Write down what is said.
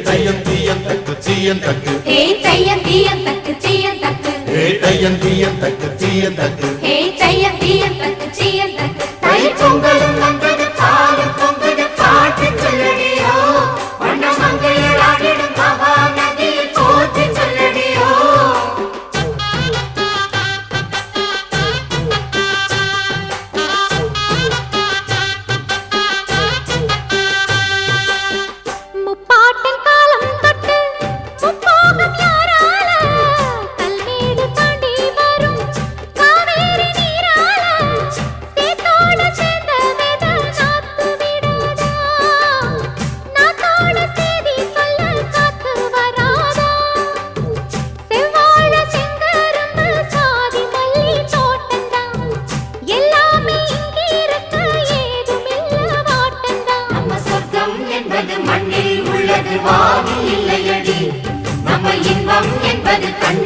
தையம் தீயம் தக்கு சீயம் தக்கு தையம் தீயம் தக்கு சீயம் தக்கு தையம் தீயம் தக்கு சீயம் தக்கு தையம் தீயம் தக்கு சீயம் தக்கு தை பொங்கலும் வந்தது பாலும் பொங்குது பாட்டு சொல்லடியோ வண்ண மங்கையர் ஆடிடும் மகா நதியில் போற்றி சொல்லடியோ முப்பாட்டின் காலம் தொட்டு முப்போகம் யாரால கல்மேடு தாண்டி வரும் காவேரி நீரால சேத்தோட சேர்ந்த வேத நாத்து விடாதா நாத்தோட சேதி சொல்ல காத்து வராதா செவ்வாழ செங்கரும்பு சாதி மல்லி தோட்டந்தான் எல்லாமே இங்கிருக்க ஏதுமில்ல வாட்டந்தான் நம்ம சொர்க்கம் என்பது மண்ணில் உள்ளது வானில் இல்லையடி நம்ம இன்பம் என்பது கண்